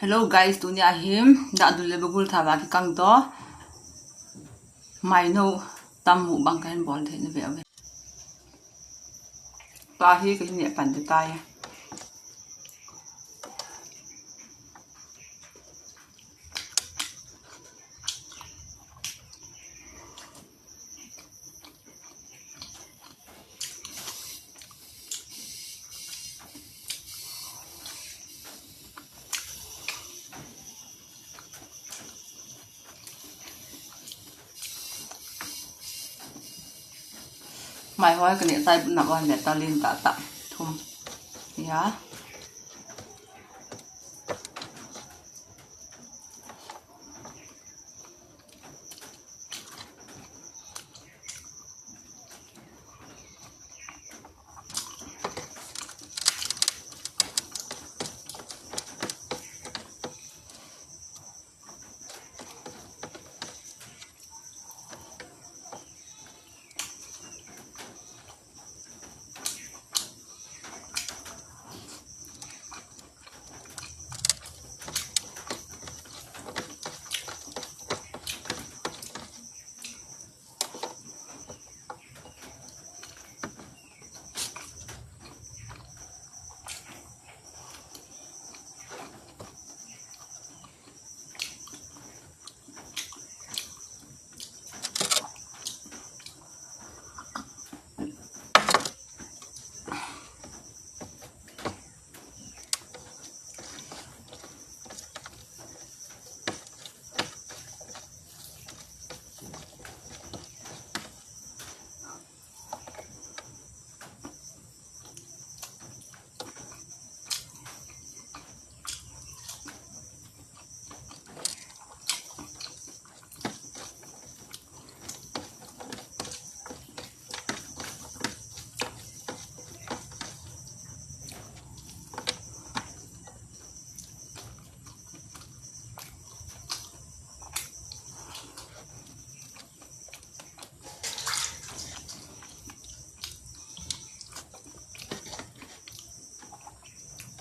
Hello guys, tu ni ahim da dule bagul thawa ki kang to mai no tam mu bang kan bol the ne ve ave ta hi ki ni pan de tai mai hoi ka ni tai na wa ne ta lin ta ta thum ya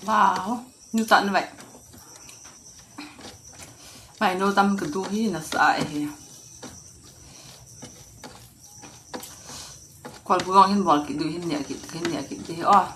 wow như tận vậy mai no tam ka du hi na sa he kwal buang hin bol ki du hin ne ki de oh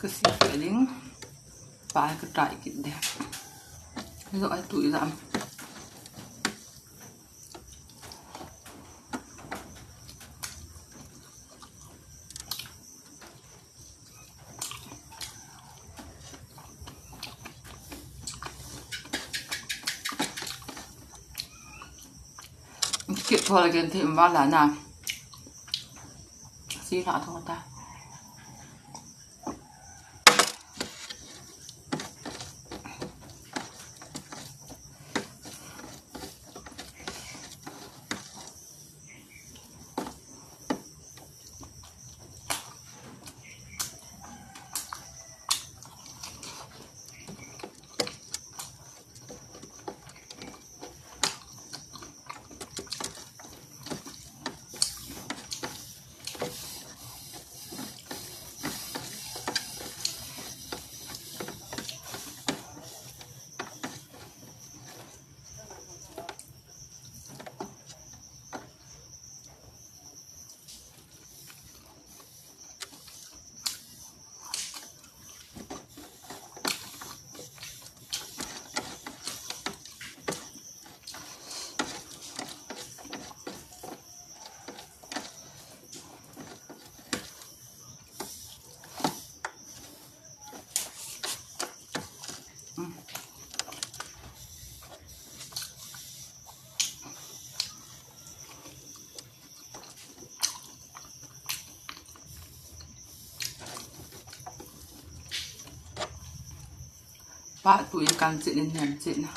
cứ xịt cái lính phải cái trại kịp đẹp rồi tụi giảm kịp thôi là cái thêm bao là nào xí lại thôi ta bạn tụi càng chuyện đến nhầm chuyện nào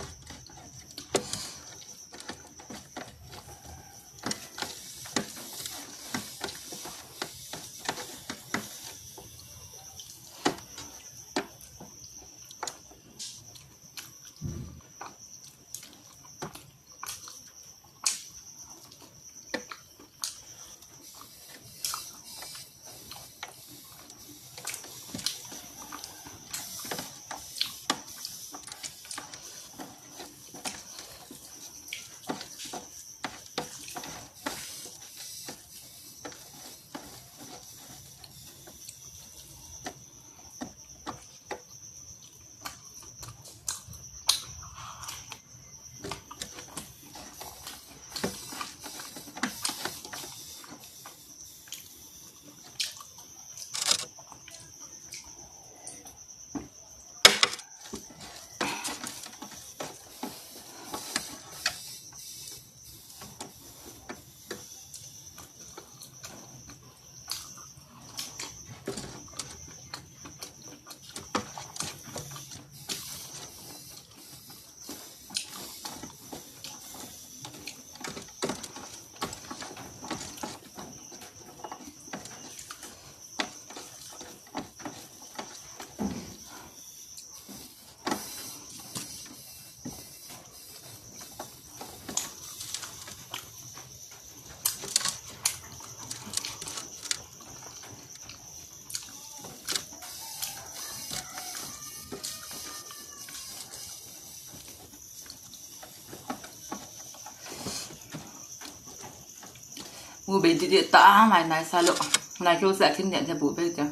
mua bên thì điện tạ này sao lộ này kêu sẽ kinh nhận cho bụi bây giờ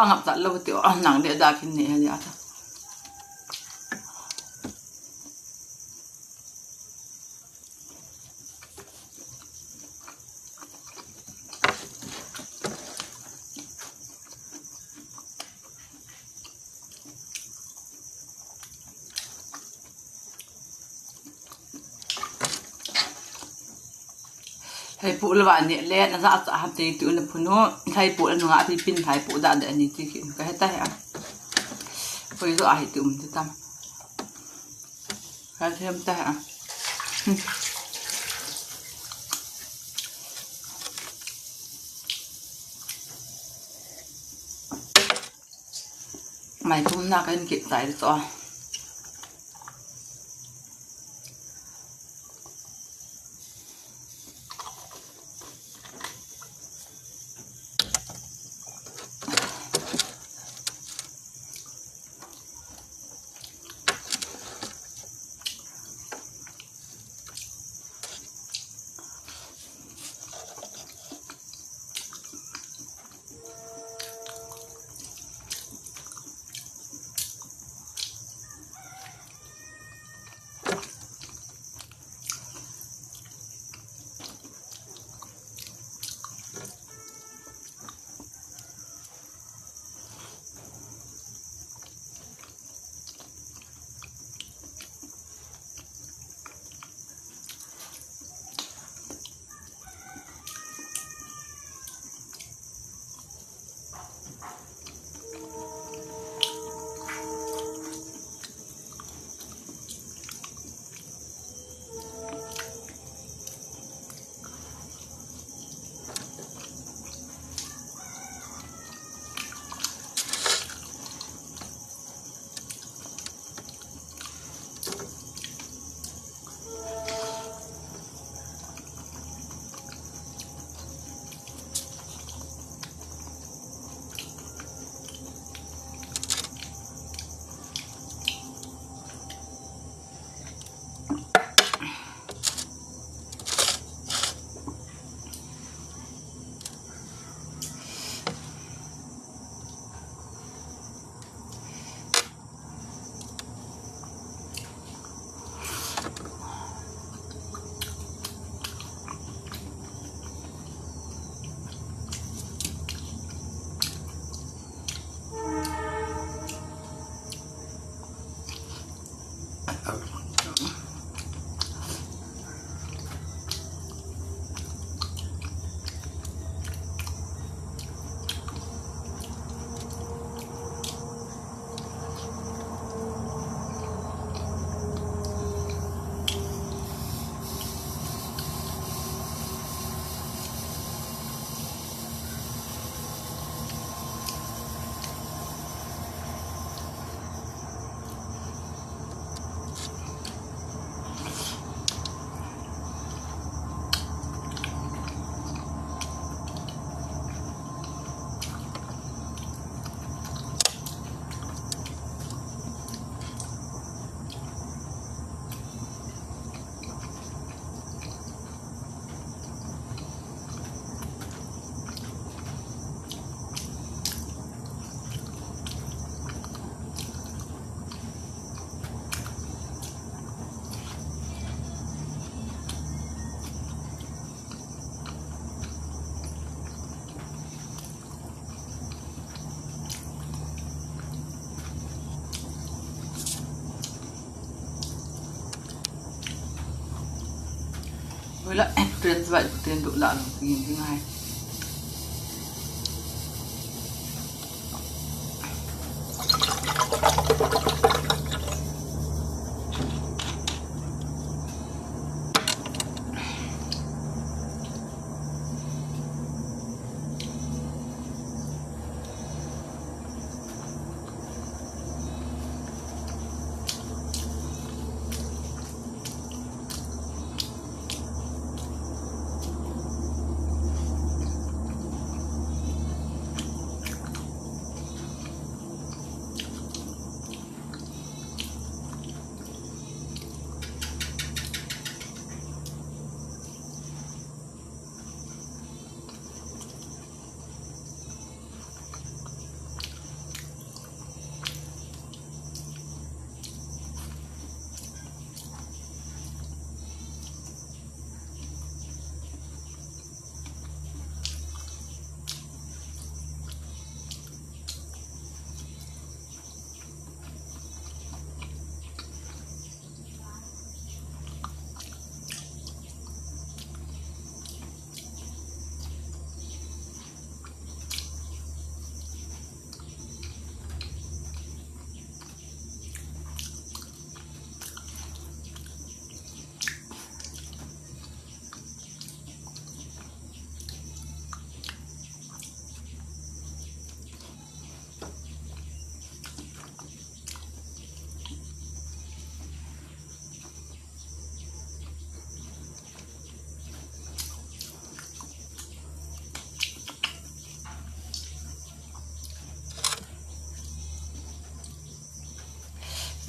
ngập tận lâu tiểu nặng để ra kinh này gì à thầy phụ là bạn nhẹ lẽ nó ra hấp thì tự là phụ nó thầy phụ là nó ngã thì pin thầy phụ đã để này thì cái hết tay à bây giờ ai tự mình tự tâm cái thêm tay à mày cũng là cái kiện tay được rồi với lại tuyệt vậy tiền độ lợn nghìn thứ hai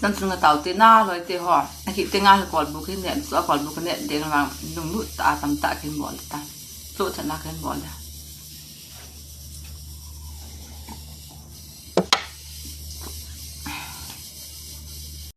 นั่นจึงจะเต่าเตน่าเลยเตหอไอ้ที่เตงานก่อนบุกขึ้นเนี่ยตัวก่อนบุกขึ้นเนี่ยเด็กกำลังนุ่งนุ่งตาตำตาขึ้นบอลตาโตชนะขึ้นบอลเลย